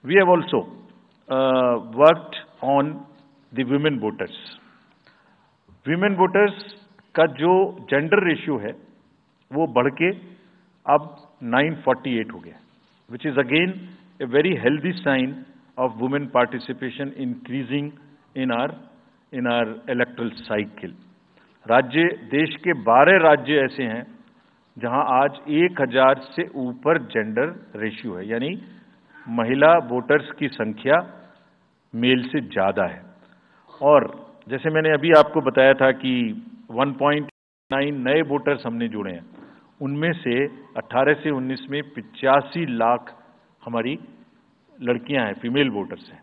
We have also worked on the women voters. Women voters का जो gender ratio है वो बढ़ के अब 948 हो गया, which is again a very healthy sign of women participation increasing in our electoral cycle. राज्य, देश के 12 राज्य ऐसे हैं जहां आज 1000 से ऊपर जेंडर रेशियो है, यानी महिला वोटर्स की संख्या मेल से ज्यादा है। और जैसे मैंने अभी आपको बताया था कि 1.9 नए वोटर्स हमने जुड़े हैं, उनमें से 18 से 19 में 85 लाख हमारी लड़कियां हैं, फीमेल वोटर्स हैं।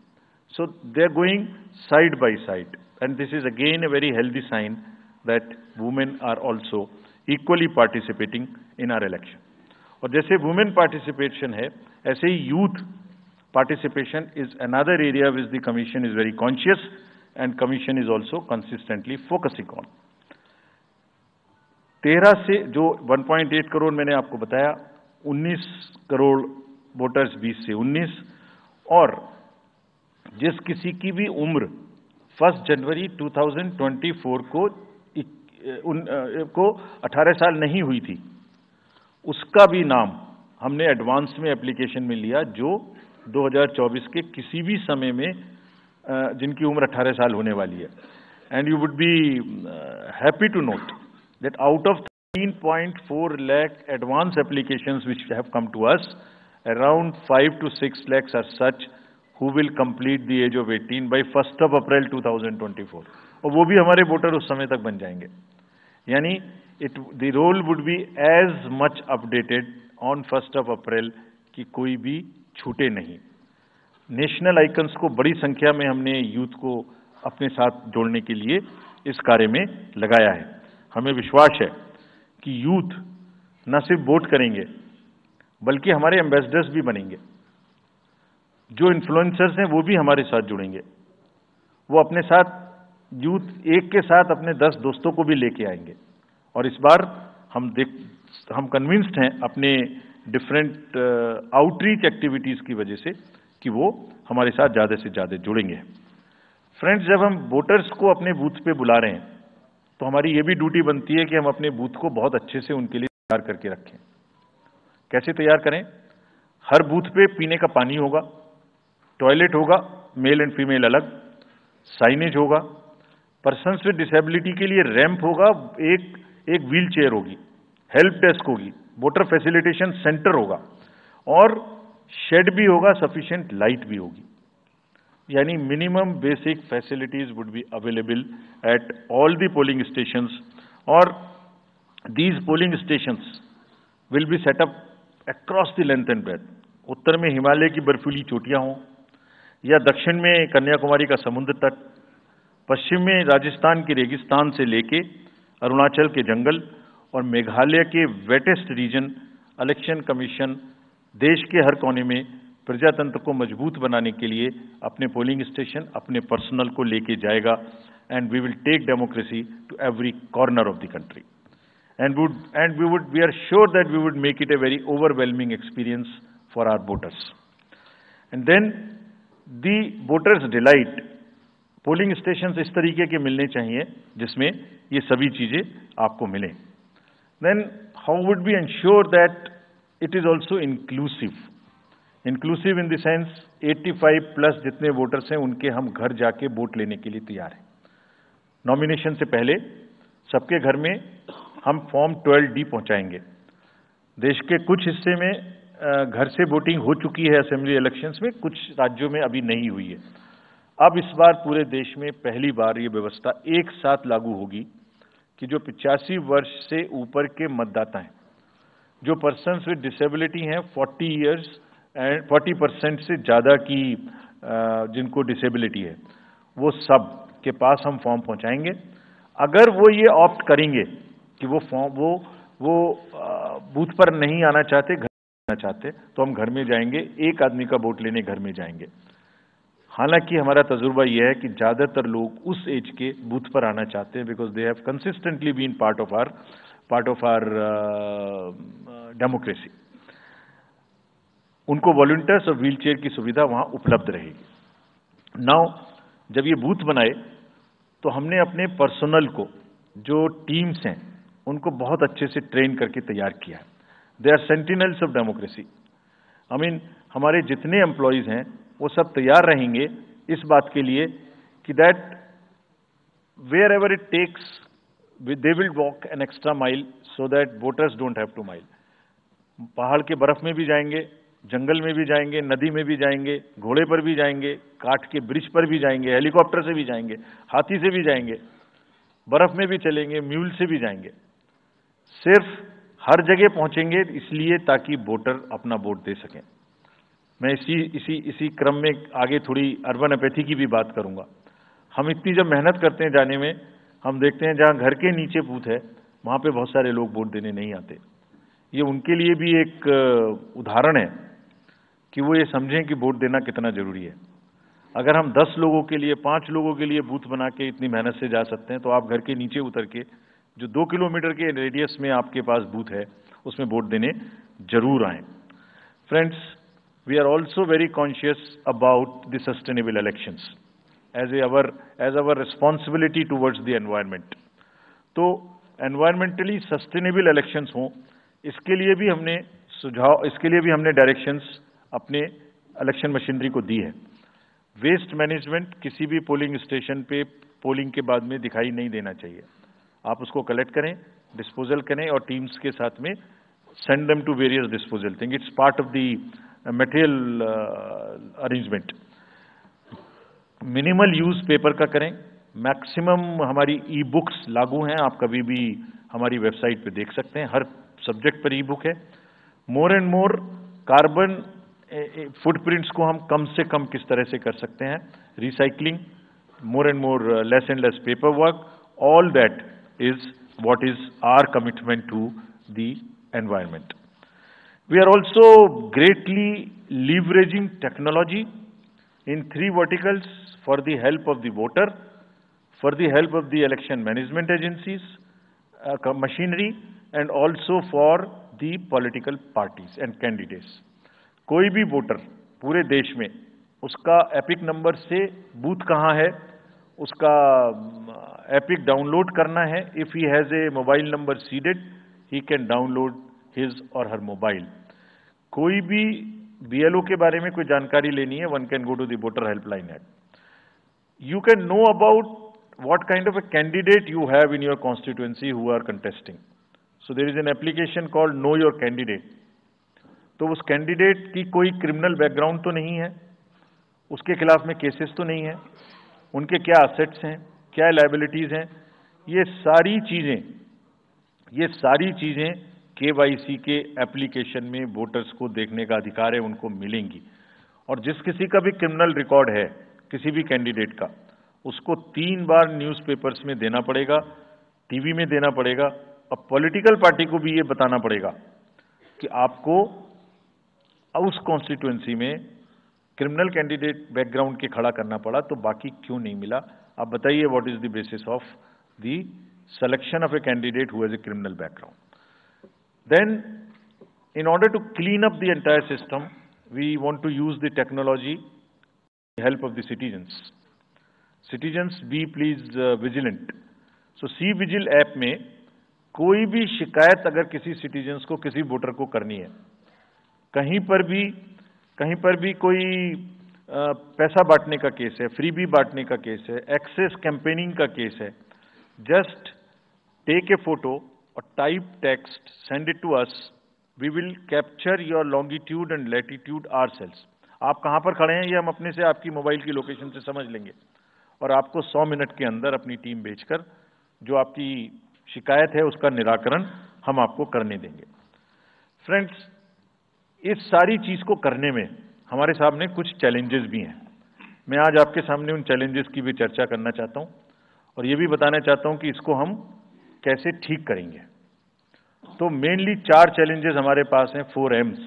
So they are going side by side and this is again a very healthy sign that women are also equally participating in our election. और जैसे वुमेन पार्टिसिपेशन है, ऐसे ही youth participation is another area which the commission is very conscious and commission is also consistently focusing on. 13 से जो 1.8 करोड़ मैंने आपको बताया, 19 करोड़ वोटर्स 20 से 19, और जिस किसी की भी उम्र 1 जनवरी 2024 को 18 साल नहीं हुई थी, उसका भी नाम हमने एडवांस में एप्लीकेशन में लिया, जो 2024 के किसी भी समय में जिनकी उम्र 18 साल होने वाली है। And you would be happy to note that out of 13.4 lakh advance applications which have come to us, around 5 to 6 lakhs are such who will complete the age of 18 by 1 April 2024, और वो भी हमारे voter उस समय तक बन जाएंगे। यानी the roll would be as much updated on 1 April कि कोई भी छूटे नहीं। नेशनल आइकन्स को बड़ी संख्या में हमने यूथ को अपने साथ जोड़ने के लिए इस कार्य में लगाया है। हमें विश्वास है कि यूथ न सिर्फ वोट करेंगे बल्कि हमारे एम्बेसडर्स भी बनेंगे। जो इन्फ्लुएंसर्स हैं वो भी हमारे साथ जुड़ेंगे, वो अपने साथ यूथ एक के साथ अपने 10 दोस्तों को भी लेके आएंगे। और इस बार हम कन्विंस्ड हैं अपने डिफरेंट आउटरीच एक्टिविटीज की वजह से कि वो हमारे साथ ज़्यादा से ज़्यादा जुड़ेंगे। फ्रेंड्स, जब हम वोटर्स को अपने बूथ पे बुला रहे हैं तो हमारी ये भी ड्यूटी बनती है कि हम अपने बूथ को बहुत अच्छे से उनके लिए तैयार करके रखें। कैसे तैयार करें? हर बूथ पे पीने का पानी होगा, टॉयलेट होगा, मेल एंड फीमेल अलग, साइनेज होगा, पर्सन्स विद डिसेबिलिटी के लिए रैंप होगा, एक व्हील चेयर होगी, हेल्प डेस्क होगी, वोटर फैसिलिटेशन सेंटर होगा, और शेड भी होगा, सफिशिएंट लाइट भी होगी। यानी minimum basic facilities would be available at all the polling stations, और these polling stations will be set up across the length and breadth. उत्तर में हिमालय की बर्फीली चोटियां हों, या दक्षिण में कन्याकुमारी का समुद्र तट, पश्चिम में राजस्थान के रेगिस्तान से लेके अरुणाचल के जंगल और मेघालय के वेटेस्ट रीजन, इलेक्शन कमीशन देश के हर कोने में प्रजातंत्र को मजबूत बनाने के लिए अपने पोलिंग स्टेशन, अपने पर्सनल को लेके जाएगा। And we will take democracy to every corner of the country, and we are sure that we would make it a very overwhelming experience for our voters. And then the voters delight, polling station इस तरीके के मिलने चाहिए जिसमें ये सभी चीजें आपको मिलें। Then how would be ensure that it is also inclusive in the sense 85 plus जितने वोटर्स हैं उनके हम घर जाके वोट लेने के लिए तैयार हैं। नॉमिनेशन से पहले सबके घर में हम फॉर्म 12D पहुंचाएंगे। देश के कुछ हिस्से में घर से वोटिंग हो चुकी है असेंबली इलेक्शंस में, कुछ राज्यों में अभी नहीं हुई है। अब इस बार पूरे देश में पहली बार ये व्यवस्था एक साथ लागू होगी कि जो 85 वर्ष से ऊपर के मतदाता हैं, जो पर्सन्स विद डिसेबिलिटी हैं, 40 ईयर्स एंड 40% से ज़्यादा की जिनको डिसेबिलिटी है, वो सब के पास हम फॉर्म पहुंचाएंगे। अगर वो ये ऑप्ट करेंगे कि वो बूथ पर नहीं आना चाहते, घर आना चाहते, तो हम घर में जाएंगे, एक आदमी का वोट लेने घर में जाएंगे। हालांकि हमारा तजुर्बा यह है कि ज़्यादातर लोग उस एज के बूथ पर आना चाहते हैं, because they have consistently been part of our democracy. उनको वॉलंटियर्स और व्हील चेयर की सुविधा वहाँ उपलब्ध रहेगी। नाउ जब ये बूथ बनाए तो हमने अपने पर्सनल को, जो टीम्स हैं, उनको बहुत अच्छे से ट्रेन करके तैयार किया है। They are sentinels of democracy. हमारे जितने एम्प्लॉयज़ हैं वो सब तैयार रहेंगे इस बात के लिए कि that wherever it takes they will walk an extra mile so that voters don't have to mile. पहाड़ के बर्फ में भी जाएंगे, जंगल में भी जाएंगे, नदी में भी जाएंगे, घोड़े पर भी जाएंगे, काठ के ब्रिज पर भी जाएंगे, हेलीकॉप्टर से भी जाएंगे, हाथी से भी जाएंगे, बर्फ में भी चलेंगे, म्यूल से भी जाएंगे। सिर्फ हर जगह पहुंचेंगे इसलिए ताकि वोटर अपना वोट दे सकें। मैं इसी क्रम में आगे थोड़ी अर्बन एपैथी की भी बात करूंगा। हम इतनी जब मेहनत करते हैं जाने में, हम देखते हैं जहां घर के नीचे बूथ है वहां पे बहुत सारे लोग वोट देने नहीं आते। ये उनके लिए भी एक उदाहरण है कि वो ये समझें कि वोट देना कितना जरूरी है। अगर हम 10 लोगों के लिए, 5 लोगों के लिए बूथ बना के इतनी मेहनत से जा सकते हैं, तो आप घर के नीचे उतर के जो 2 किलोमीटर के रेडियस में आपके पास बूथ है उसमें वोट देने जरूर आएं। Friends, we are also very conscious about the sustainable elections as our responsibility towards the environment. तो एनवायरमेंटली सस्टेनेबल इलेक्शंस हों, इसके लिए भी हमने डायरेक्शंस अपने इलेक्शन मशीनरी को दी है। वेस्ट मैनेजमेंट किसी भी पोलिंग स्टेशन पे पोलिंग के बाद में दिखाई नहीं देना चाहिए। आप उसको कलेक्ट करें, डिस्पोजल करें और टीम्स के साथ में send them to various disposal thing. It's part of the material arrangement. Minimal use paper का करें। मैक्सिमम हमारी ई बुक्स लागू हैं, आप कभी भी हमारी वेबसाइट पे देख सकते हैं, हर सब्जेक्ट पर ई बुक है। More and more carbon footprints को हम कम से कम किस तरह से कर सकते हैं, recycling, more and more less and less paper work, all that is what is our commitment to the environment. We are also greatly leveraging technology in 3 verticals for the help of the voter, for the help of the election management agencies, machinery, and also for the political parties and candidates. कोई भी voter पूरे देश में, उसका epic number से booth कहाँ है उसका एपिक डाउनलोड करना है। If he has a mobile number seeded, he can download his और हर मोबाइल। कोई भी बीएलओ के बारे में कोई जानकारी लेनी है, one can go to the voter helpline app. You can know about what kind of a candidate you have in your constituency who are contesting. So there is an application called Know Your Candidate. तो उस candidate की कोई criminal background तो नहीं है, उसके खिलाफ में केसेस तो नहीं है, उनके क्या असेट्स हैं, क्या लायबिलिटीज हैं, ये सारी चीजें केवाईसी के एप्लीकेशन में वोटर्स को देखने का अधिकार है, उनको मिलेंगी। और जिस किसी का भी क्रिमिनल रिकॉर्ड है किसी भी कैंडिडेट का, उसको 3 बार न्यूज़पेपर्स में देना पड़ेगा, टीवी में देना पड़ेगा, और पॉलिटिकल पार्टी को भी ये बताना पड़ेगा कि आपको उस कॉन्स्टिट्यूएंसी में क्रिमिनल कैंडिडेट बैकग्राउंड के खड़ा करना पड़ा, तो बाकी क्यों नहीं मिला। आप बताइए, what is the basis of the selection of a candidate who has a criminal background. Then in order to clean up the entire system, we want to use the technology with the help of the citizens. Citizens, be please vigilant. So C-Vigil app में कोई भी शिकायत अगर किसी citizens को, किसी voter को करनी है, कहीं पर भी कोई पैसा बांटने का केस है, फ्रीबी बांटने का केस है, एक्सेस कैंपेनिंग का केस है, जस्ट टेक ए फोटो और type text, send it to us, we will capture your longitude and latitude ourselves. आप कहाँ पर खड़े हैं ये हम अपने से आपकी मोबाइल की लोकेशन से समझ लेंगे, और आपको 100 मिनट के अंदर अपनी टीम भेजकर जो आपकी शिकायत है उसका निराकरण हम आपको करने देंगे। फ्रेंड्स, इस सारी चीज को करने में हमारे सामने कुछ चैलेंजेस भी हैं। मैं आज आपके सामने उन चैलेंजेस की भी चर्चा करना चाहता हूं, और ये भी बताना चाहता हूं कि इसको हम कैसे ठीक करेंगे। तो मेनली 4 चैलेंजेस हमारे पास हैं, 4 M's: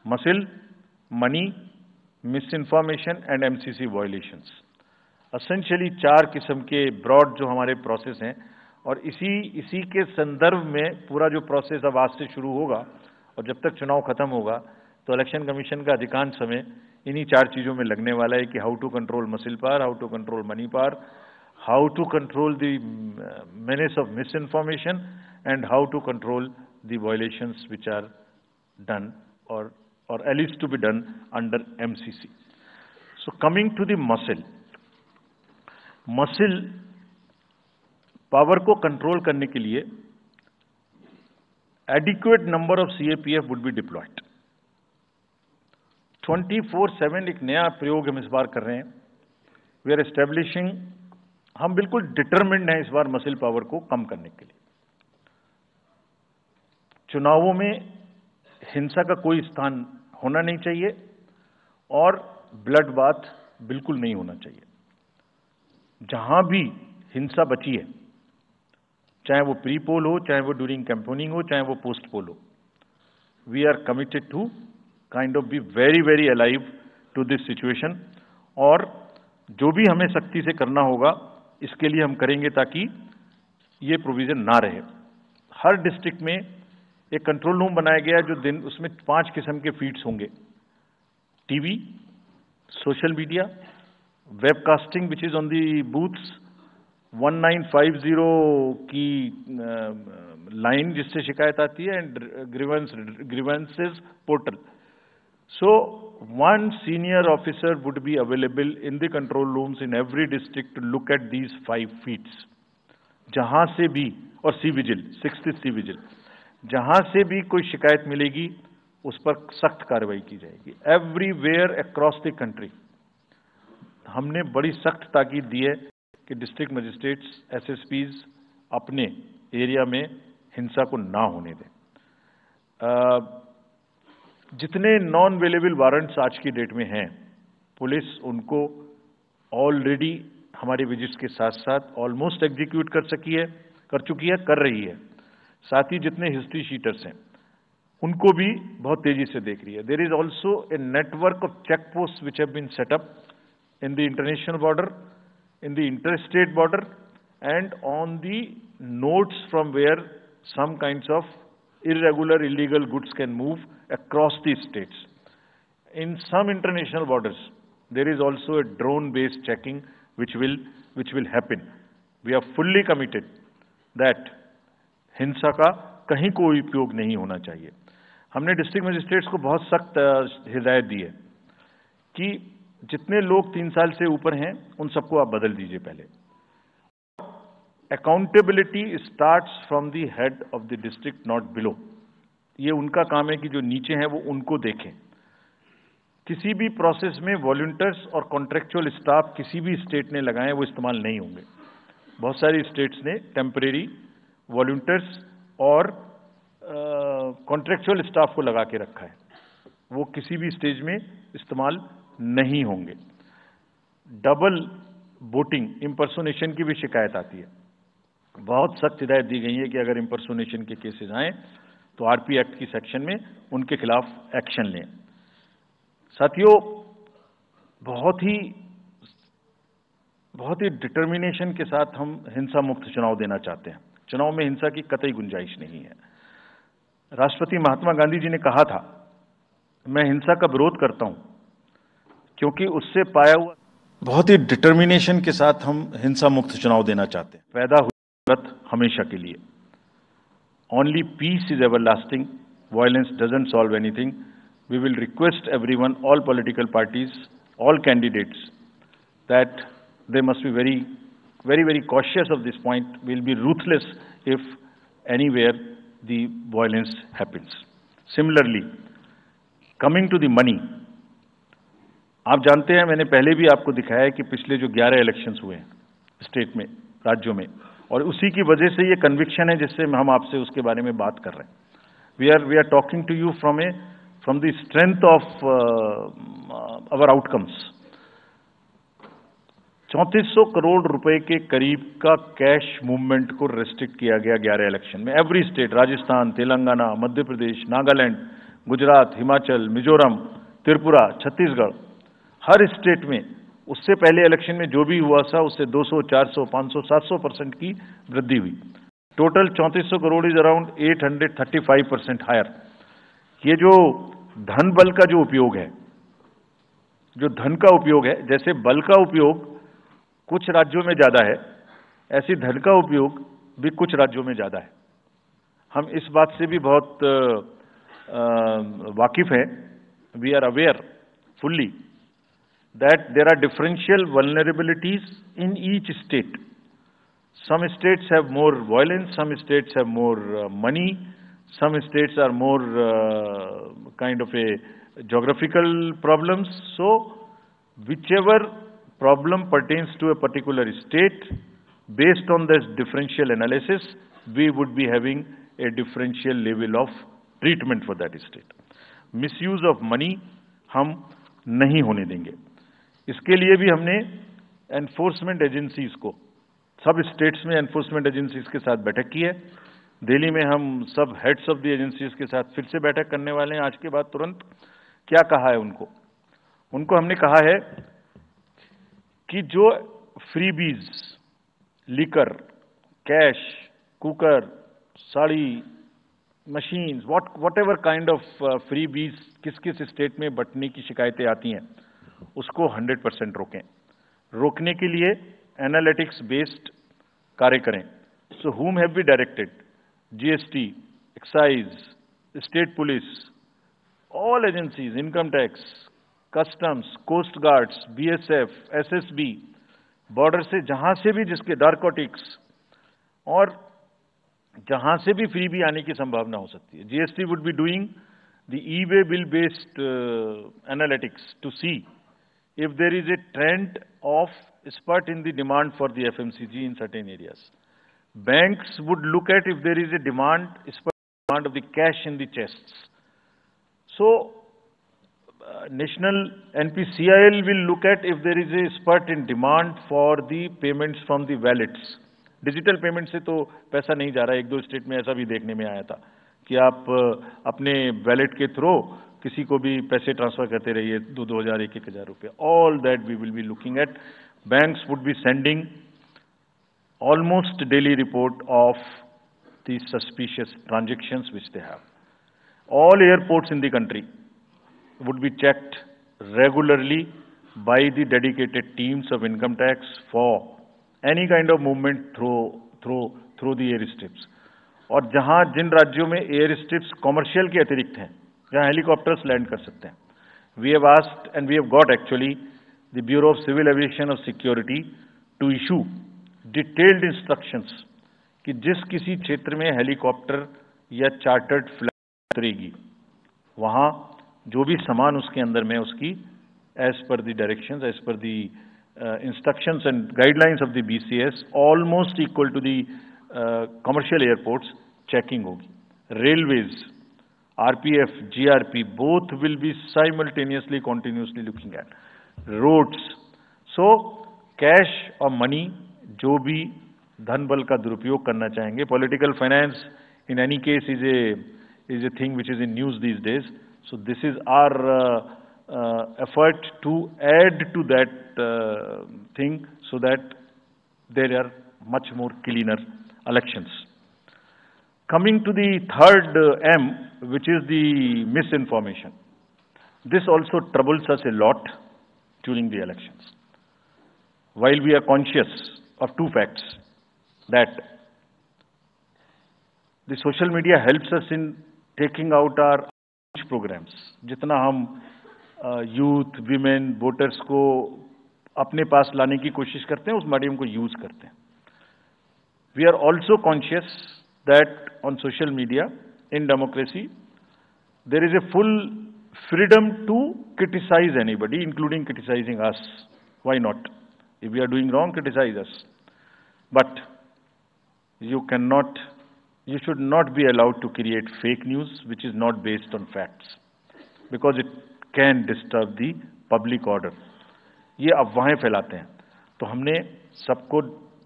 muscle, money, miss information and MCC violations. Essentially 4 किस्म के ब्रॉड जो हमारे प्रोसेस हैं, और इसी के संदर्भ में पूरा जो प्रोसेस अब आज से शुरू होगा और जब तक चुनाव खत्म होगा, तो इलेक्शन कमीशन का अधिकांश समय इन्हीं 4 चीज़ों में लगने वाला है कि how to control muscle power, how to control money power, how to control the menace of misinformation, and how to control the violations which are done or at least to be done under MCC. So coming to the muscle power को control करने के लिए adequate number of CAPF would be deployed. 24/7 एक नया प्रयोग हम इस बार कर रहे हैं. We are establishing, हम बिल्कुल डिटरमिन्ड हैं इस बार मसल पावर को कम करने के लिए. चुनावों में हिंसा का कोई स्थान होना नहीं चाहिए और ब्लड बाथ बिल्कुल नहीं होना चाहिए. जहां भी हिंसा बची है, चाहे वो प्री पोल हो, चाहे वो ड्यूरिंग कैंपेनिंग हो, चाहे वो पोस्ट पोल हो, we are committed to kind of be very very alive to this situation. और जो भी हमें सख्ती से करना होगा इसके लिए हम करेंगे ताकि ये प्रोविजन ना रहे. हर डिस्ट्रिक्ट में एक कंट्रोल रूम बनाया गया है, जो दिन उसमें 5 किस्म के फीड्स होंगे. TV, social media, webcasting which is on the booths, 1950 की लाइन जिससे शिकायत आती है, and grievances portal. So one senior officer would be available in the control rooms in every district to look at these 5 feeds. जहां से भी, और C vigil, 6th C vigil, जहां से भी कोई शिकायत मिलेगी उस पर सख्त कार्रवाई की जाएगी. एवरीवेयर अक्रॉस द कंट्री हमने बड़ी सख्त ताकीद दी है कि डिस्ट्रिक्ट मजिस्ट्रेट्स, SSPs अपने एरिया में हिंसा को ना होने दें. जितने नॉन अवेलेबल वारंट्स आज की डेट में हैं, पुलिस उनको ऑलरेडी हमारे विजिट्स के साथ साथ ऑलमोस्ट एग्जीक्यूट कर चुकी है, कर रही है. साथ ही जितने हिस्ट्री शीटर्स हैं उनको भी बहुत तेजी से देख रही है. There is also a network of check post which have been set up in the international border, in the interstate border, and on the notes from where some kinds of irregular, illegal goods can move across the states. In some international borders, there is also a drone-based checking which will happen. We are fully committed that हिंसा का कहीं कोई उपयोग नहीं होना चाहिए. हमने district magistrates को बहुत सख्त हिदायत दी है कि जितने लोग 3 साल से ऊपर हैं उन सबको आप बदल दीजिए पहले. Accountability starts from the head of the district, not below. ये उनका काम है कि जो नीचे हैं वो उनको देखें. किसी भी प्रोसेस में वॉलंटियर्स और कॉन्ट्रेक्चुअल स्टाफ किसी भी स्टेट ने लगाए वो इस्तेमाल नहीं होंगे. बहुत सारी स्टेट्स ने टेम्परेरी वॉलंटियर्स और कॉन्ट्रेक्चुअल स्टाफ को लगा के रखा है, वो किसी भी स्टेज में इस्तेमाल नहीं होंगे. डबल वोटिंग, इम्पर्सोनेशन की भी शिकायत आती है. बहुत सख्त हिदायत दी गई है कि अगर इम्पर्सोनेशन के केसेस आए तो आरपी एक्ट की सेक्शन में उनके खिलाफ एक्शन लें. साथियों, बहुत ही डिटर्मिनेशन के साथ हम हिंसा मुक्त चुनाव देना चाहते हैं. चुनाव में हिंसा की कतई गुंजाइश नहीं है. राष्ट्रपति महात्मा गांधी जी ने कहा था, मैं हिंसा का विरोध करता हूं क्योंकि उससे पाया हुआ. बहुत ही डिटर्मिनेशन के साथ हम हिंसा मुक्त चुनाव देना चाहते हैं. पैदा हुई हमेशा के लिए. Only peace is everlasting. Violence doesn't solve anything. We will request everyone, all political parties, all candidates, that they must be very, very, very cautious of this point. We'll be ruthless if anywhere the violence happens. Similarly, coming to the money, आप जानते हैं, मैंने पहले भी आपको दिखाया है कि पिछले जो 11 इलेक्शंस हुए हैं स्टेट में, राज्यों में, और उसी की वजह से ये कन्विक्शन है जिससे हम आपसे उसके बारे में बात कर रहे हैं. We are talking to you from the strength of our outcomes. 3400 crore रुपए के करीब का कैश मूवमेंट को रेस्ट्रिक्ट किया गया 11 इलेक्शन में. एवरी स्टेट, राजस्थान, तेलंगाना, मध्य प्रदेश, नागालैंड, गुजरात, हिमाचल, मिजोरम, त्रिपुरा, छत्तीसगढ़, हर स्टेट में उससे पहले इलेक्शन में जो भी हुआ था उससे 200, 400, 500, 700% की वृद्धि हुई. Total 3400 crore is around 835% higher. ये जो धन बल का जो उपयोग है, जो धन का उपयोग है, जैसे बल का उपयोग कुछ राज्यों में ज्यादा है, ऐसी धन का उपयोग भी कुछ राज्यों में ज्यादा है। हम इस बात से भी बहुत वाकिफ हैं। We are aware fully that there are differential vulnerabilities in each state. Some states have more violence, some states have more money, some states are more kind of a geographical problems. So whichever problem pertains to a particular state, based on this differential analysis, we would be having a differential level of treatment for that state. Misuse of money हम नहीं होने देंगे। इसके लिए भी हमने enforcement agencies को, सब स्टेट्स में एनफोर्समेंट एजेंसीज के साथ बैठक की है। दिल्ली में हम सब हेड्स ऑफ द एजेंसीज के साथ फिर से बैठक करने वाले हैं आज के बाद तुरंत। क्या कहा है उनको हमने कहा है कि जो freebies, liquor, cash, cooker, sari, machines, what ever kind of freebies किस किस स्टेट में बंटने की शिकायतें आती हैं, उसको 100% रोकें। रोकने के लिए एनालिटिक्स बेस्ड कार्य करें। सो whom have we directed? GST, excise, state police, all agencies, income tax, customs, coast guards, BSF, SSB, border से जहां से भी जिसके नारकोटिक्स और जहां से भी फ्री भी आने की संभावना हो सकती है। GST would be doing the e-way bill based analytics to see if there is a trend of spurt in the demand for the FMCG in certain areas. Banks would look at if there is a demand of the cash in the chests. So national NPCIL will look at if there is a spurt in demand for the payments from the wallets. Digital payment से तो पैसा नहीं जा रहा है। एक दो state में ऐसा भी देखने में आया था कि आप अपने वैलेट के थ्रू किसी को भी पैसे ट्रांसफर करते रहिए, 2,000, 1,000 रुपये। All that we will be looking at. Banks would be sending almost daily report of the suspicious transactions which they have. All airports in the country would be checked regularly by the dedicated teams of income tax for any kind of movement through the air strips. और जहां जिन राज्यों में air strips commercial के अतिरिक्त हैं, जहां helicopters land कर सकते हैं, we have asked and we have got actually the bureau of civil aviation of security to issue detailed instructions कि जिस किसी क्षेत्र में हेलीकॉप्टर या चार्टर्ड फ्लाइट उतरेगी, वहां जो भी सामान उसके अंदर में उसकी as per the directions, as per the instructions and guidelines of the BCS, almost equal to the commercial airports, checking होगी। Railways, RPF, GRP, both will be simultaneously, continuously looking at roads. So cash और money जो भी धन बल का दुरुपयोग करना चाहेंगे, political finance in any case is a thing which is in news these days. So this is our effort to add to that thing so that there are much more cleaner elections. Coming to the third M, which is the misinformation. This also troubles us a lot during the elections. While we are conscious of two facts, that the social media helps us in taking out our programs. जितना हम youth, women, voters को अपने पास लाने की कोशिश करते हैं, उस मीडियम को यूज करते हैं। We are also conscious that on social media in democracy there is a full freedom to criticise anybody, including criticising us. Why not? If we are doing wrong, criticise us, but you should not be allowed to create fake news which is not based on facts, because it can disturb the public order. ये अफवाहें फैलाते हैं। तो हमने सबको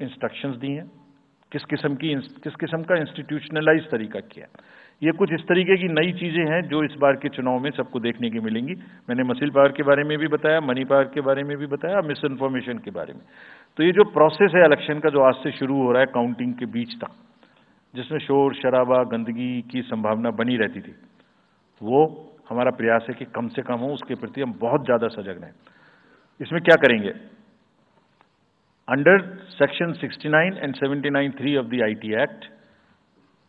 instructions दी हैं, किस किस्म का इंस्टीट्यूशनलाइज तरीका किया। ये कुछ इस तरीके की नई चीजें हैं जो इस बार के चुनाव में सबको देखने की मिलेंगी। मैंने मसिल पावर के बारे में भी बताया, मनी पावर के बारे में भी बताया, मिस इन्फॉर्मेशन के बारे में। तो ये जो प्रोसेस है इलेक्शन का, जो आज से शुरू हो रहा है काउंटिंग के बीच तक, जिसमें शोर शराबा, गंदगी की संभावना बनी रहती थी, वो हमारा प्रयास है कि कम से कम हो, उसके प्रति हम बहुत ज़्यादा सजग रहें। इसमें क्या करेंगे? Under section 69 and 79(3) of the IT Act,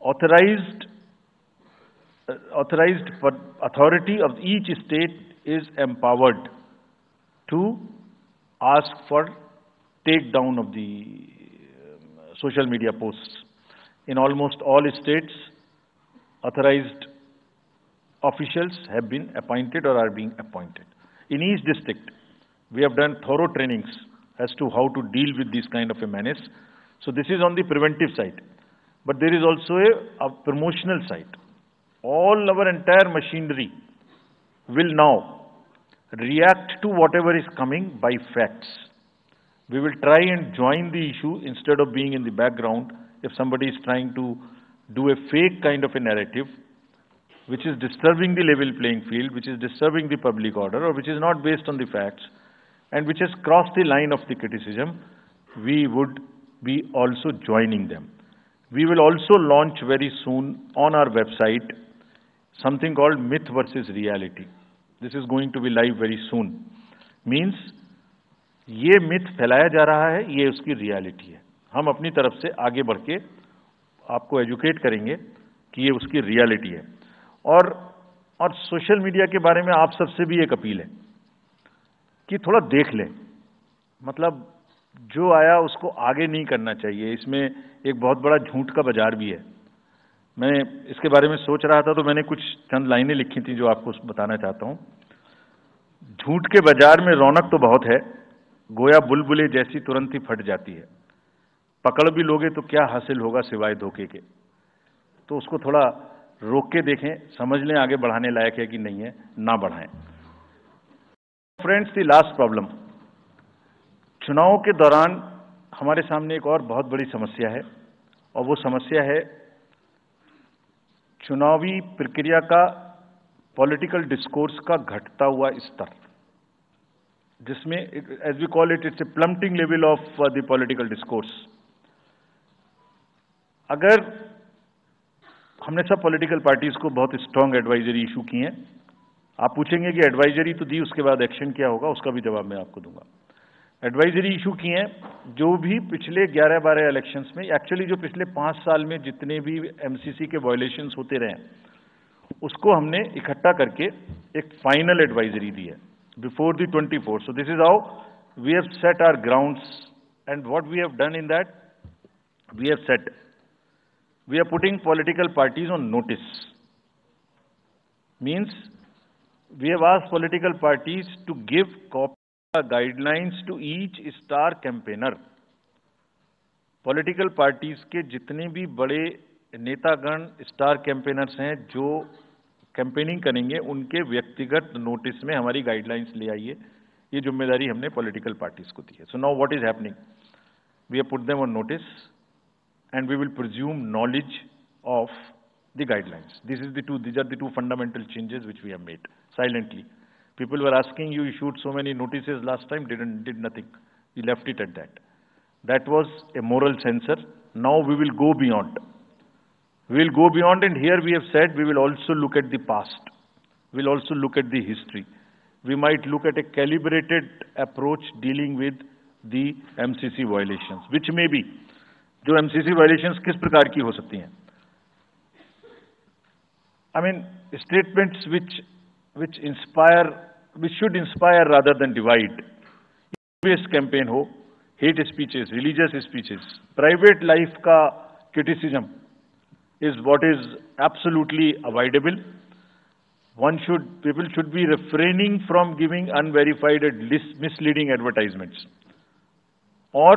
authorized authority of each state is empowered to ask for takedown of the social media posts. In almost all states, authorized officials have been appointed or are being appointed. In each district, we have done thorough trainings as to how to deal with this kind of a menace. So this is on the preventive side. But there is also a promotional side. All our entire machinery will now react to whatever is coming by facts. We will try and join the issue instead of being in the background. If somebody is trying to do a fake kind of a narrative, which is disturbing the level playing field, which is disturbing the public order, or which is not based on the facts, and which has crossed the line of the criticism, we would be also joining them. We will also launch very soon on our website something called Myth versus Reality. This is going to be live very soon. Means ये myth फैलाया जा रहा है, ये उसकी reality है। हम अपनी तरफ से आगे बढ़ के आपको एजुकेट करेंगे कि ये उसकी रियलिटी है। और सोशल मीडिया के बारे में आप सबसे भी एक अपील है कि थोड़ा देख लें, मतलब जो आया उसको आगे नहीं करना चाहिए। इसमें एक बहुत बड़ा झूठ का बाजार भी है। मैं इसके बारे में सोच रहा था तो मैंने कुछ चंद लाइनें लिखी थी जो आपको बताना चाहता हूं। झूठ के बाजार में रौनक तो बहुत है, गोया बुलबुले जैसी तुरंत ही फट जाती है। पकड़ भी लोगे तो क्या हासिल होगा सिवाय धोखे के। तो उसको थोड़ा रोक के देखें, समझ लें आगे बढ़ाने लायक है कि नहीं है, ना बढ़ाएं। फ्रेंड्स, द लास्ट प्रॉब्लम, चुनाव के दौरान हमारे सामने एक और बहुत बड़ी समस्या है, और वो समस्या है चुनावी प्रक्रिया का, पॉलिटिकल डिस्कोर्स का घटता हुआ स्तर, जिसमें as we call it, it's a plummeting level of the political discourse. अगर हमने सब पॉलिटिकल पार्टीज को बहुत स्ट्रांग एडवाइजरी इशू की हैं, आप पूछेंगे कि एडवाइजरी तो दी, उसके बाद एक्शन क्या होगा, उसका भी जवाब मैं आपको दूंगा। एडवाइजरी इशू की हैं, जो भी पिछले 11-12 इलेक्शंस में, एक्चुअली जो पिछले 5 साल में जितने भी एमसीसी के वायलेशंस होते रहे, उसको हमने इकट्ठा करके एक फाइनल एडवाइजरी दी है before the 24th। So this is how we have set our grounds, and what we have done in that, we have set, we are putting political parties on notice. Means we have asked political parties to give copy guidelines to each star campaigner. Political parties के जितने भी बड़े नेतागण star campaigners हैं जो campaigning करेंगे, उनके व्यक्तिगत नोटिस में हमारी गाइडलाइंस ले आइए। ये जिम्मेदारी हमने पॉलिटिकल पार्टीज को दी है। So now what is happening, we have put them on notice and we will presume knowledge of the guidelines. These are the two fundamental changes which we have made silently. People were asking, you issued so many notices last time, did nothing. We left it at that. That was a moral censor. Now we will go beyond. We will go beyond, and here we have said we will also look at the past. We will also look at the history. We might look at a calibrated approach dealing with the MCC violations, which may be, जो MCC violations किस प्रकार की हो सकती हैं। I mean statements which should inspire rather than divide. Based campaign हो, hate speeches, religious speeches, private life का criticism is what is absolutely avoidable. People should be refraining from giving unverified and misleading advertisements or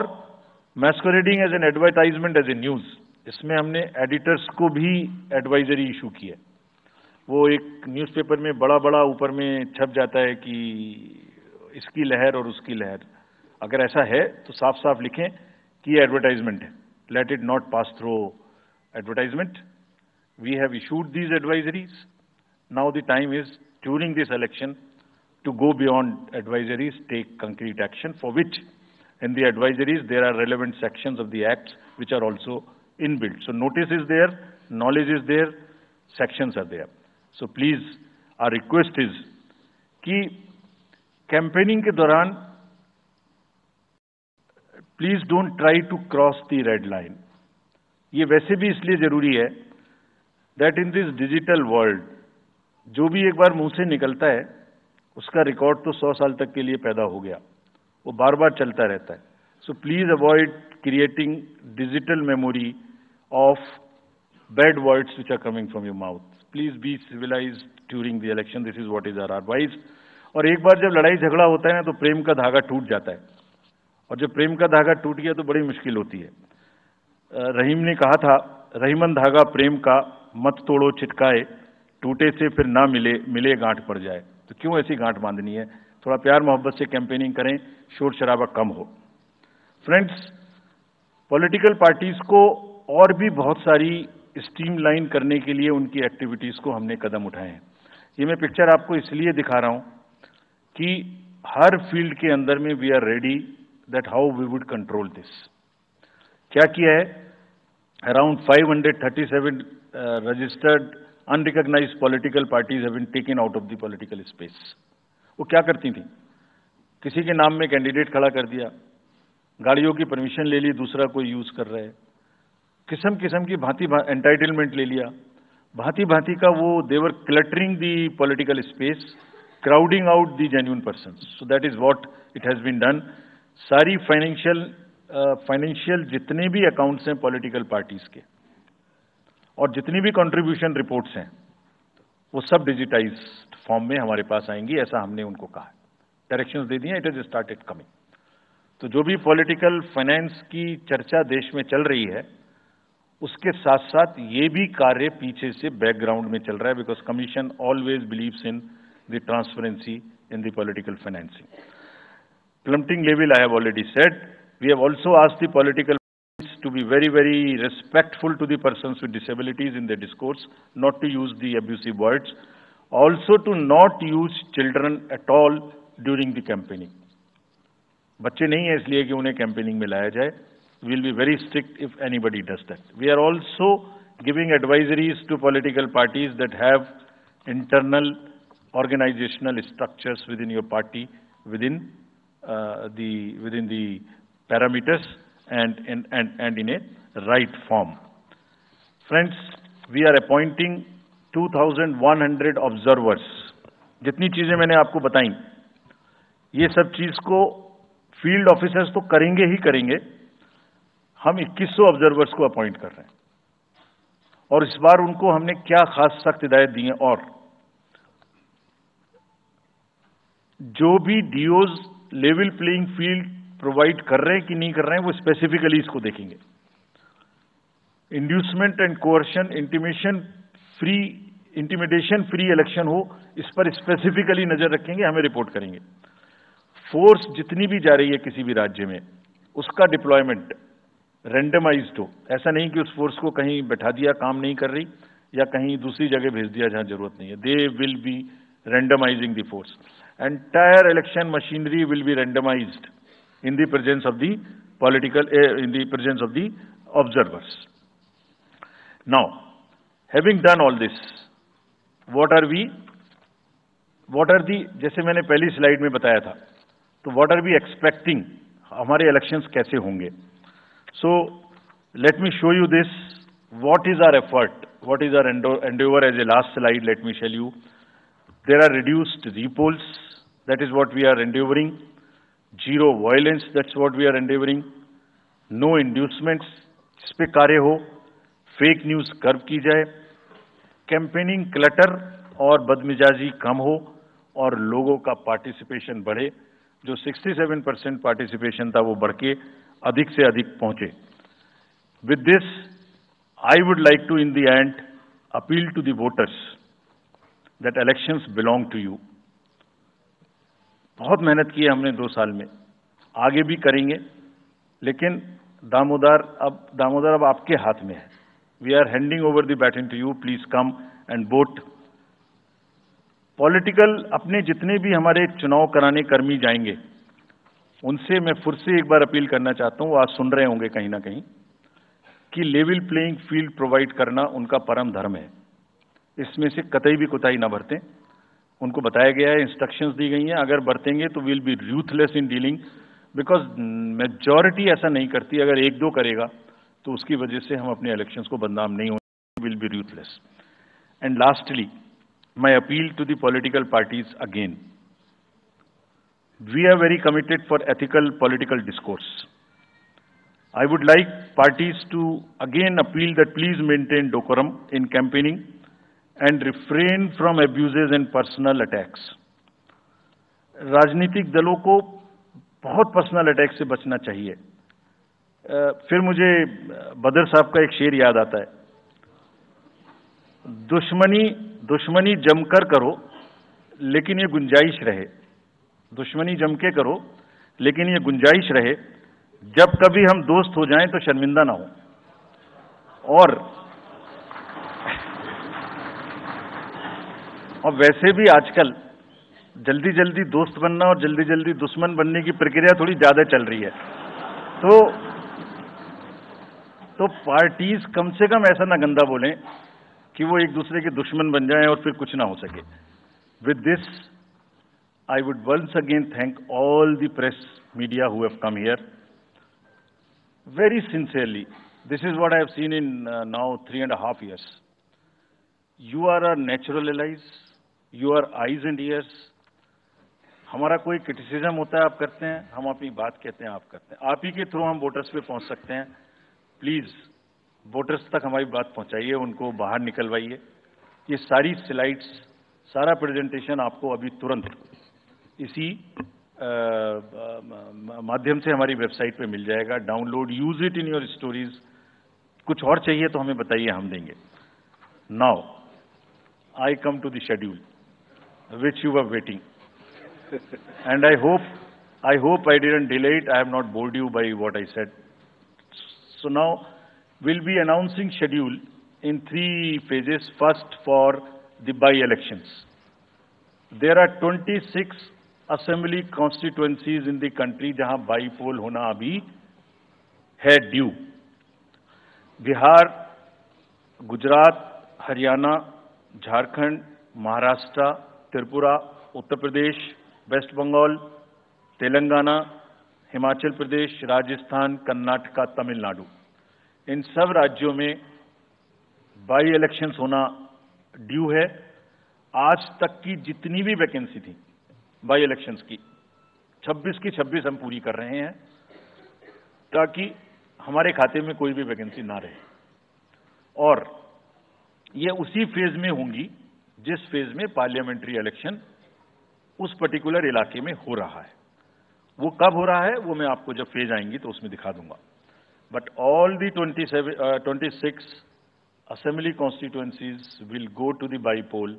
masquerading as an advertisement as a news. इसमें हमने editors को भी advisory issue की है। वो एक newspaper में बड़ा बड़ा ऊपर में छप जाता है कि इसकी लहर और उसकी लहर। अगर ऐसा है तो साफ साफ लिखें कि ये एडवर्टाइजमेंट है। Let it not pass through advertisement. We have issued these advisories. Now the time is, during this election, to go beyond advisories, take concrete action, for which in the advisories there are relevant sections of the acts which are also inbuilt. So notice is there, knowledge is there, sections are there. So please, our request is कि campaigning के दौरान please don't try to cross the red line. ये वैसे भी इसलिए जरूरी है that in this digital world जो भी एक बार मुंह से निकलता है उसका रिकॉर्ड तो 100 साल तक के लिए पैदा हो गया, वो बार बार चलता रहता है। So please avoid creating digital memory of bad words which are coming from your mouth. Please be civilised during the election, this is what is our advice. और एक बार जब लड़ाई झगड़ा होता है ना तो प्रेम का धागा टूट जाता है, और जब प्रेम का धागा टूट गया तो बड़ी मुश्किल होती है। रहीम ने कहा था, रहीमन धागा प्रेम का मत तोड़ो चिटकाए, टूटे से फिर ना मिले, मिले गांठ पड़ जाए। तो क्यों ऐसी गांठ बांधनी है? थोड़ा प्यार मोहब्बत से कैंपेनिंग करें, शोर शराबा कम हो। फ्रेंड्स, पॉलिटिकल पार्टीज को और भी बहुत सारी स्ट्रीमलाइन करने के लिए उनकी एक्टिविटीज को हमने कदम उठाए हैं। ये मैं पिक्चर आपको इसलिए दिखा रहा हूं कि हर फील्ड के अंदर में we are ready that how we would control this. क्या किया है? Around 537 registered unrecognised political parties have been taken out of the political space. वो क्या करती थी? किसी के नाम में कैंडिडेट खड़ा कर दिया, गाड़ियों की परमिशन ले ली, दूसरा कोई यूज कर रहा है, किस्म किस्म की भांति एंटाइटलमेंट ले लिया, भांति भांति का वो they're cluttering the political space, crowding out the genuine persons. So that is what it has been done. सारी फाइनेंशियल जितने भी अकाउंट्स हैं पॉलिटिकल पार्टीज के और जितनी भी कंट्रीब्यूशन रिपोर्ट्स हैं वो सब डिजिटाइज्ड फॉर्म में हमारे पास आएंगी, ऐसा हमने उनको कहा है, डायरेक्शंस दे दिए, इट हैज स्टार्टेड कमिंग। तो जो भी पॉलिटिकल फाइनेंस की चर्चा देश में चल रही है उसके साथ साथ ये भी कार्य पीछे से बैकग्राउंड में चल रहा है, because commission always believes in the transparency in the political financing. Plumping level, I have already said. We have also asked the political parties to be very, very respectful to the persons with disabilities in their discourse, not to use the abusive words, also to not use children at all during the campaigning. बच्चे नहीं है इसलिए कि उन्हें campaigning में लाया जाए. We will be very strict if anybody does that. We are also giving advisories to political parties that have internal organizational structures within your party, within the parameters and in a right form. Friends, we are appointing 2,100 observers. जितनी चीजें मैंने आपको बताई, ये सब चीज को field officers तो करेंगे ही करेंगे. हम 2100 ऑब्जर्वर्स को अपॉइंट कर रहे हैं और इस बार उनको हमने क्या खास सख्त हिदायत दी है, और जो भी डीओज लेवल प्लेइंग फील्ड प्रोवाइड कर रहे हैं कि नहीं कर रहे हैं वो स्पेसिफिकली इसको देखेंगे. Inducement and coercion, intimidation free election हो, इस पर स्पेसिफिकली नजर रखेंगे, हमें रिपोर्ट करेंगे. फोर्स जितनी भी जा रही है किसी भी राज्य में उसका डिप्लॉयमेंट रैंडमाइज्ड हो. ऐसा नहीं कि उस फोर्स को कहीं बैठा दिया, काम नहीं कर रही, या कहीं दूसरी जगह भेज दिया जहां जरूरत नहीं है. They will be randomising the force. Entire election machinery will be randomized in the presence of the in the presence of the observers. Now, having done all this, what are the, जैसे मैंने पहली slide में बताया था, तो what are we expecting, हमारे elections कैसे होंगे? So, let me show you this, what is our effort, what is our endeavor. As a last slide, let me tell you, there are reduced repolls, that is what we are endeavoring. Zero violence, that's what we are endeavoring. No inducements, इस पे कार्य हो. Fake news curve की जाए. Campaigning clutter और बदमिजाजी कम हो और लोगों का पार्टिसिपेशन बढ़े. जो 67% पार्टिसिपेशन था वो बढ़ के अधिक से अधिक पहुंचे. With this I would like to in the end appeal to the voters that elections belong to you. बहुत मेहनत की है हमने 2 साल में, आगे भी करेंगे, लेकिन दामोदर अब आपके हाथ में है. We are handing over the baton to you. Please come and vote. Political अपने जितने भी हमारे चुनाव कराने कर्मी जाएंगे उनसे मैं फिर से एक बार अपील करना चाहता हूं, वो आज सुन रहे होंगे कहीं ना कहीं, कि लेवल प्लेइंग फील्ड प्रोवाइड करना उनका परम धर्म है. इसमें से कतई भी कोताही ना बरतें. उनको बताया गया है, इंस्ट्रक्शंस दी गई हैं, अगर बरतेंगे तो will be ruthless in dealing, because majority ऐसा नहीं करती, अगर एक दो करेगा तो उसकी वजह से हम अपने इलेक्शंस को बदनाम नहीं होंगे, will be ruthless. And lastly, my appeal to the political parties again, we are very committed for ethical political discourse. I would like parties to again appeal that please maintain decorum in campaigning and refrain from abuses and personal attacks. राजनीतिक दलों को बहुत personal attack से बचना चाहिए। फिर मुझे बदर साहब का एक शेर याद आता है, दुश्मनी जमकर करो लेकिन ये गुंजाइश रहे, दुश्मनी जम के करो लेकिन ये गुंजाइश रहे, जब कभी हम दोस्त हो जाएं तो शर्मिंदा ना हो। और वैसे भी आजकल जल्दी जल्दी दोस्त बनना और जल्दी जल्दी दुश्मन बनने की प्रक्रिया थोड़ी ज्यादा चल रही है, तो पार्टीज कम से कम ऐसा ना गंदा बोलें कि वो एक दूसरे के दुश्मन बन जाएं और फिर कुछ ना हो सके। With this I would once again thank all the press media who have come here very sincerely. This is what I have seen in now 3.5 years. You are our natural allies. You are eyes and ears. हमारा कोई criticism होता है आप करते हैं, हम अपनी बात कहते हैं आप करते हैं, आप ही के थ्रू हम वोटर्स पे पहुंच सकते हैं। प्लीज वोटर्स तक हमारी बात पहुंचाइए, उनको बाहर निकलवाइए। ये सारी स्लाइड्स, सारा प्रेजेंटेशन आपको अभी तुरंत इसी माध्यम से हमारी वेबसाइट पे मिल जाएगा। Download, use it in your stories. कुछ और चाहिए तो हमें बताइए, हम देंगे। Now I come to the schedule which you were waiting, and I hope I didn't delay it, I have not bored you by what I said. So now we'll be announcing schedule in 3 phases. First, for the by-elections. There are 26 assembly constituencies in the country जहां बाई-पोल होना अभी है due. Bihar, Gujarat, Haryana, Jharkhand, Maharashtra, Tripura, Uttar Pradesh, waste Bengal, Telangana, Himachal Pradesh, Rajasthan, Karnataka, Tamil Nadu, इन सब राज्यों में by elections होना due है। आज तक की जितनी भी वैकेंसी थी बाई इलेक्शंस की, 26 की 26 हम पूरी कर रहे हैं, ताकि हमारे खाते में कोई भी वैकेंसी ना रहे। और ये उसी फेज में होंगी जिस फेज में पार्लियामेंट्री इलेक्शन उस पर्टिकुलर इलाके में हो रहा है। वो कब हो रहा है वो मैं आपको जब फेज आएंगी तो उसमें दिखा दूंगा। But all the 26 assembly constituencies will go to the by-poll,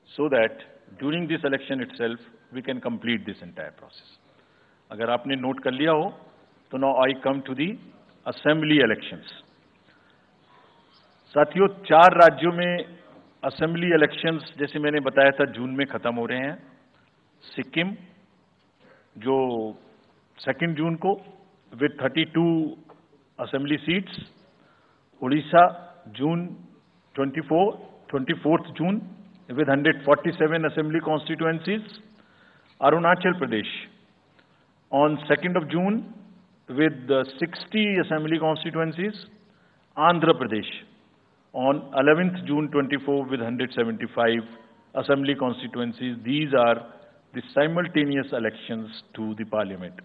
so that during this election itself we can complete this entire process. अगर आपने नोट कर लिया हो तो now I come to the assembly elections. साथियों, 4 राज्यों में असेंबली इलेक्शंस जैसे मैंने बताया था जून में खत्म हो रहे हैं। सिक्किम जो 2 जून को with 32 assembly seats, Orissa June 24th June with 147 assembly constituencies, Arunachal Pradesh on 2nd of June with 60 assembly constituencies, Andhra Pradesh on 11th June 24 with 175 assembly constituencies. These are the simultaneous elections to the parliament.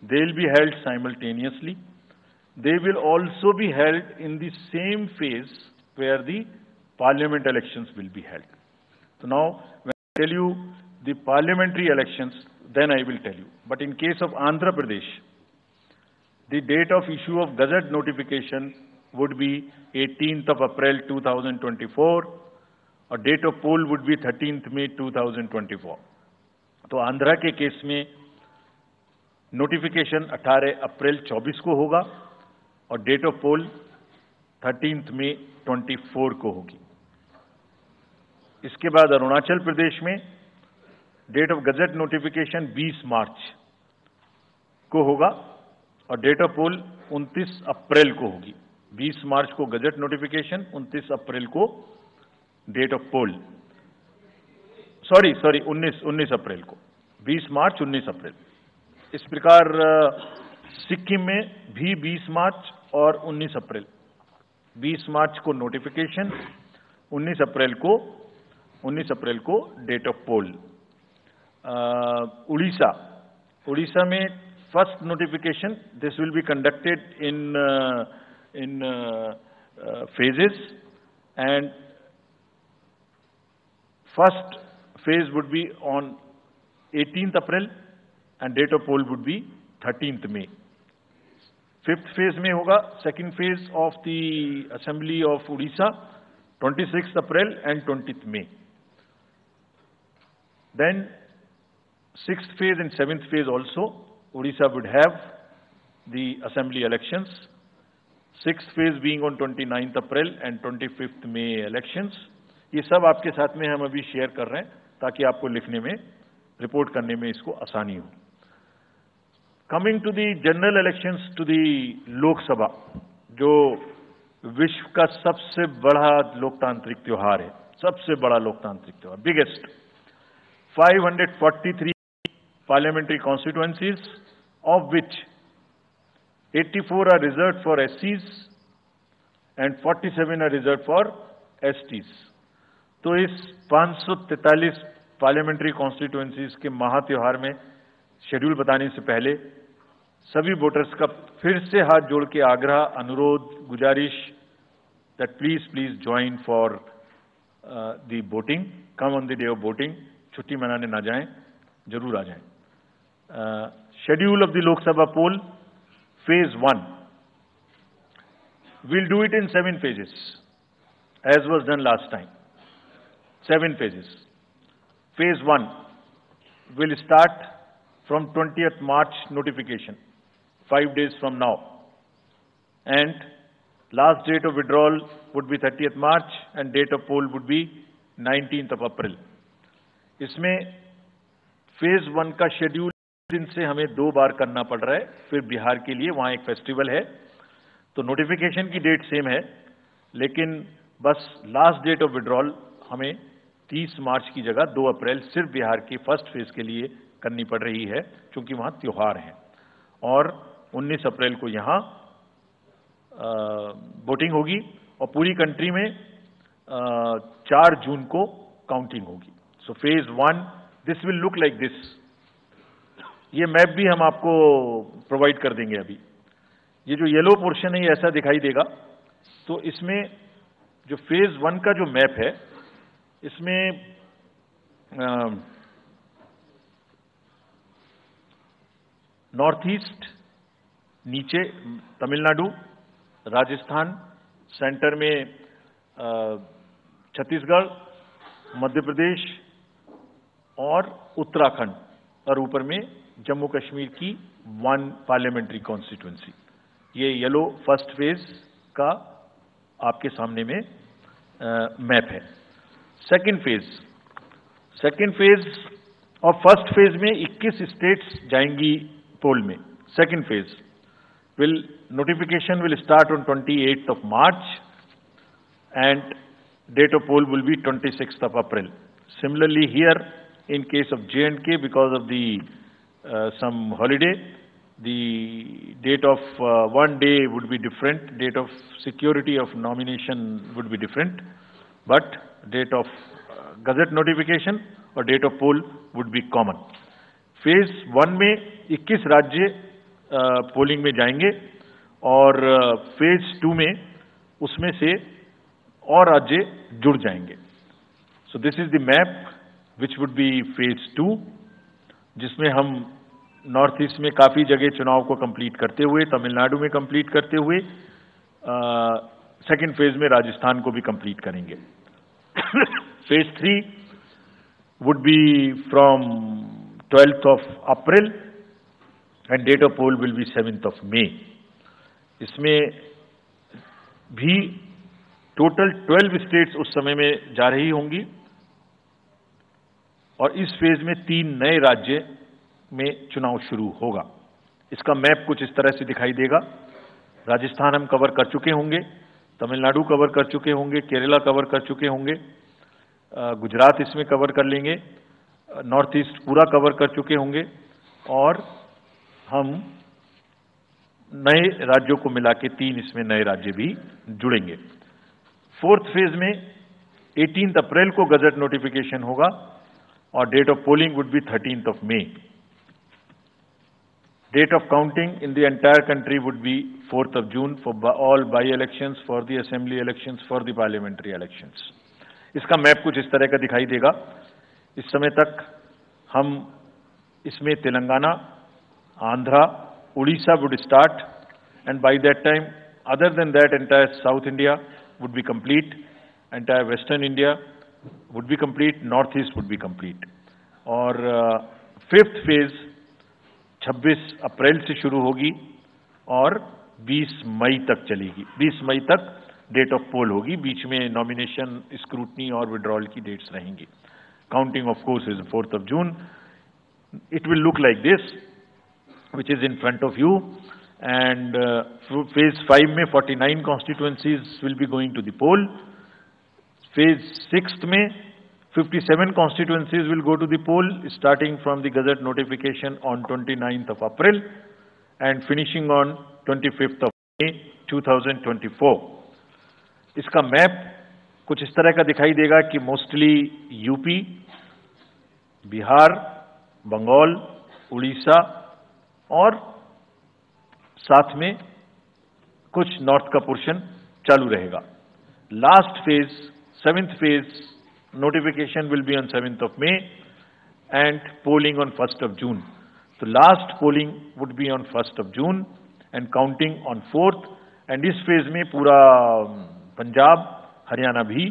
They will be held simultaneously. They will also be held in the same phase where the parliament elections will be held. So now, when I tell you the parliamentary elections, then I will tell you. But in case of Andhra Pradesh, the date of issue of Gazette notification would be 18th of April 2024, or date of poll would be 13th May 2024. तो आंध्रा के case में notification 18 अप्रैल 24 को होगा और date of pole 13th May 24 को होगी। इसके बाद अरुणाचल प्रदेश में डेट ऑफ गजट नोटिफिकेशन 20 मार्च को होगा और डेट ऑफ पोल 29 अप्रैल को होगी। 20 मार्च को गजट नोटिफिकेशन, 29 अप्रैल को डेट ऑफ पोल। सॉरी 19 अप्रैल को, 20 मार्च 19 अप्रैल। इस प्रकार सिक्किम में भी 20 मार्च और 19 अप्रैल, 20 मार्च को नोटिफिकेशन, 19 अप्रैल को डेट ऑफ पोल। उड़ीसा में first notification, this will be conducted in phases, and first phase would be on 18th April and date of poll would be 13th May. Fifth phase में होगा second phase of the Assembly of Odisha 26th April and 20th May. Then sixth phase and seventh phase also Odisha would have the Assembly elections. Sixth phase being on 29th April and 25th May elections. ये सब आपके साथ में हम अभी share कर रहे हैं ताकि आपको लिखने में, रिपोर्ट करने में इसको आसानी हो। Coming to the general elections to the Lok Sabha, जो विश्व का सबसे बड़ा लोकतांत्रिक त्योहार है, सबसे बड़ा लोकतांत्रिक त्योहार, biggest. 543 parliamentary constituencies, of which 84 are reserved for SCs and 47 are reserved for STs. तो इस 543 पार्लियामेंट्री कॉन्स्टिट्यूएंसीज के महात्योहार में शेड्यूल बताने से पहले सभी वोटर्स का फिर से हाथ जोड़ के आग्रह, अनुरोध, गुजारिश that please join for the voting, come on the day of voting. छुट्टी मनाने ना जाएं, जरूर आ जाएं। Schedule of the Lok Sabha poll, Phase 1, we'll do it in 7 phases, as was done last time. 7 phases. Phase 1 will start from 20th March notification, 5 days from now. And last date of withdrawal would be 30th March and date of poll would be 19th of April. इसमें Phase 1 का schedule दिन से हमें 2 बार करना पड़ रहा है, फिर बिहार के लिए वहां एक फेस्टिवल है, तो नोटिफिकेशन की डेट सेम है, लेकिन बस लास्ट डेट ऑफ विड्रॉल हमें 30 मार्च की जगह 2 अप्रैल सिर्फ बिहार की फर्स्ट फेज के लिए करनी पड़ रही है, क्योंकि वहां त्योहार है। और 19 अप्रैल को यहां वोटिंग होगी और पूरी कंट्री में 4 जून को काउंटिंग होगी। So phase 1, this will look like this. ये मैप भी हम आपको प्रोवाइड कर देंगे। अभी ये जो येलो पोर्शन है ये ऐसा दिखाई देगा। तो इसमें जो फेज 1 का जो मैप है, इसमें नॉर्थ ईस्ट नीचे तमिलनाडु, राजस्थान, सेंटर में छत्तीसगढ़, मध्य प्रदेश और उत्तराखंड, और ऊपर में जम्मू कश्मीर की 1 पार्लियामेंट्री कॉन्स्टिट्यूएंसी। ये येलो फर्स्ट फेज का आपके सामने में मैप है। सेकंड फेज और फर्स्ट फेज में 21 स्टेट्स जाएंगी पोल में। Second phase notification will start on 28th of March and date of poll will be 26th of April. Similarly here, in case of J&K, because of the some holiday, the date of one day would be different, date of security of nomination would be different, but date of gazette notification or date of poll would be common. Phase 1 में 21 राज्य polling में जाएंगे और phase 2 में उसमें से और राज्य जुड़ जाएंगे। सो this is the map which would be phase 2, जिसमें हम नॉर्थ ईस्ट में काफी जगह चुनाव को कंप्लीट करते हुए, तमिलनाडु में कंप्लीट करते हुए, सेकेंड फेज में राजस्थान को भी कंप्लीट करेंगे। Phase 3 would be from 12th of April and date of poll will be 7th of May. इसमें भी टोटल 12 स्टेट्स उस समय में जा रही होंगी और इस फेज में 3 नए राज्य में चुनाव शुरू होगा। इसका मैप कुछ इस तरह से दिखाई देगा। राजस्थान हम कवर कर चुके होंगे, तमिलनाडु कवर कर चुके होंगे, केरला कवर कर चुके होंगे, गुजरात इसमें कवर कर लेंगे, नॉर्थ ईस्ट पूरा कवर कर चुके होंगे और हम नए राज्यों को मिला के 3 इसमें नए राज्य भी जुड़ेंगे। 4th फेज में 18 अप्रैल को गजट नोटिफिकेशन होगा और date of polling would be 13 May. Date of counting in the entire country would be 4th June for all by-elections, for the assembly elections, for the parliamentary elections. इसका map कुछ इस तरह का दिखाई देगा। इस समय तक हम इसमें Telangana, Andhra, Orissa would start, and by that time, other than that, entire South India would be complete, entire Western India would be complete, Northeast would be complete. और 5th phase 26 अप्रैल से शुरू होगी और 20 मई तक चलेगी। 20 मई तक डेट ऑफ पोल होगी, बीच में नॉमिनेशन, स्क्रूटनी और विड्रॉल की डेट्स रहेंगी। Counting of course is 4th June. It will look like this, which is in front of you, and phase 5 में 49 constituencies will be going to the poll. Phase 6 में 57 constituencies will go to the poll, starting from the Gazette notification on 29th April and finishing on 25th May 2024. इसका map कुछ इस तरह का दिखाई देगा कि मोस्टली यूपी, बिहार, बंगाल, उड़ीसा और साथ में कुछ नॉर्थ का पोर्शन चालू रहेगा। Last phase, 7th phase, notification will be on 7th May and polling on 1st June. So last polling would be on 1st June and counting on 4th, and इस phase में पूरा पंजाब, हरियाणा भी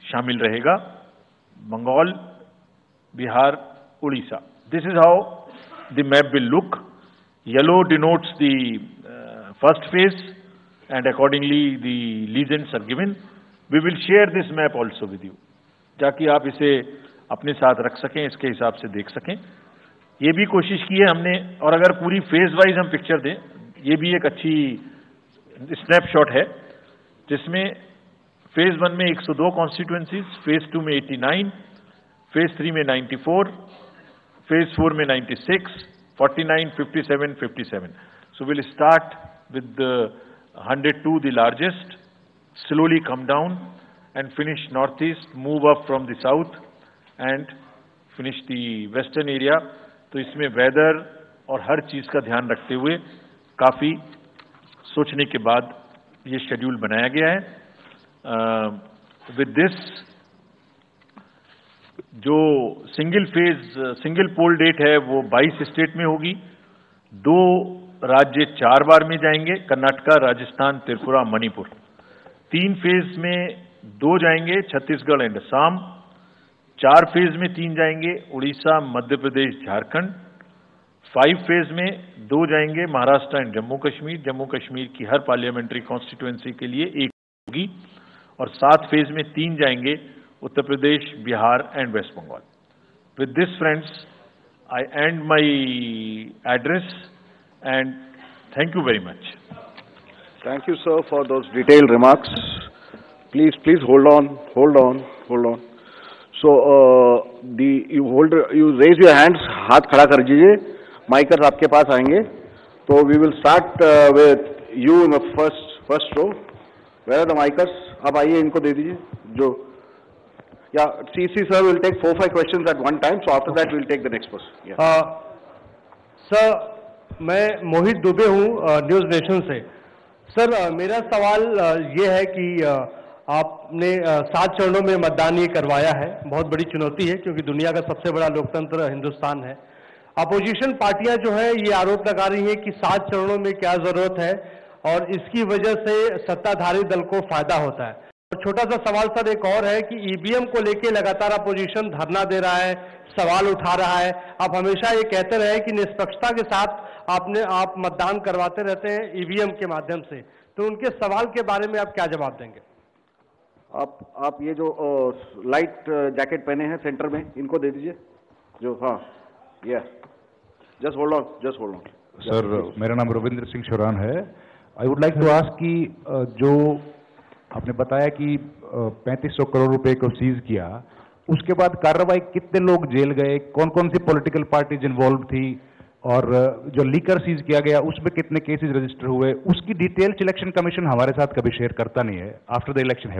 शामिल रहेगा, Bengal, Bihar, Orissa. This is how the map will look. Yellow denotes the first phase and accordingly the legends are given. We will share this map also with you, ताकि आप इसे अपने साथ रख सकें, इसके हिसाब से देख सकें। ये भी कोशिश की है हमने, और अगर पूरी फेज वाइज हम पिक्चर दें, ये भी एक अच्छी स्नैपशॉट है, जिसमें फेज 1 में 102 कॉन्स्टिट्यूएंसीज, फेज 2 में 89, फेज 3 में 94, फेज 4 में 96, 49, 57, 57. So we'll start with the 102, the largest, slowly come down and finish northeast, move up from the south and finish the western area. तो इसमें वेदर और हर चीज का ध्यान रखते हुए काफी सोचने के बाद ये शेड्यूल बनाया गया है। विद दिस, जो single phase, single poll date है वो 22 स्टेट में होगी। 2 राज्य 4 बार में जाएंगे, कर्नाटका, राजस्थान, त्रिपुरा, मणिपुर। 3 फेज में 2 जाएंगे, छत्तीसगढ़ एंड असम। 4 फेज में 3 जाएंगे, उड़ीसा, मध्य प्रदेश, झारखंड। 5 फेज में 2 जाएंगे, महाराष्ट्र एंड जम्मू कश्मीर। जम्मू कश्मीर की हर पार्लियामेंट्री कॉन्स्टिट्यूएंसी के लिए 1 होगी। और 7 फेज में 3 जाएंगे, Uttar Pradesh, Bihar and West Bengal. With this friends, I end my address and thank you very much. Thank you, sir, for those detailed remarks. Please hold on. So, you raise your hands, हाथ खड़ा कर दीजिए, माइकर्स आपके पास आएंगे। तो we will start with you in the first row. Where are the micers? आप आइए, इनको दे दीजिए। जो, yeah, CC sir will take 4-5 questions at one time. So after that we'll take the next person. Yeah. Sir, मैं मोहित दुबे हूँ news nation से। Sir, मेरा सवाल ये है कि आपने 7 चरणों में मतदान ये करवाया है, बहुत बड़ी चुनौती है क्योंकि दुनिया का सबसे बड़ा लोकतंत्र हिंदुस्तान है। अपोजिशन पार्टियां जो है ये आरोप लगा रही हैं कि 7 चरणों में क्या जरूरत है और इसकी वजह से सत्ताधारी दल को फायदा होता है। और छोटा सा सवाल सर एक और है कि ईवीएम को लेके लगातार अपोजिशन धरना दे रहा है, सवाल उठा रहा है। आप हमेशा ये कहते रहे कि निष्पक्षता के साथ आप मतदान करवाते रहते हैं ईवीएम के माध्यम से, तो उनके सवाल के बारे में आप क्या जवाब देंगे? आप ये जो लाइट जैकेट पहने हैं सेंटर में, इनको दे दीजिए। जो, हाँ, ये जस्ट होल्ड ऑन। सर, मेरा नाम रविंद्र सिंह शोरान है। I would like to ask कि जो आपने बताया कि 3500 करोड़ रुपए को सीज किया, उसके बाद कार्रवाई कितने लोग जेल गए, कौन कौन सी पॉलिटिकल पार्टीज इन्वॉल्व थी, और जो लीकर सीज किया गया उसमें कितने केसेस रजिस्टर हुए, उसकी डिटेल्स इलेक्शन कमीशन हमारे साथ कभी शेयर करता नहीं है आफ्टर द इलेक्शन है।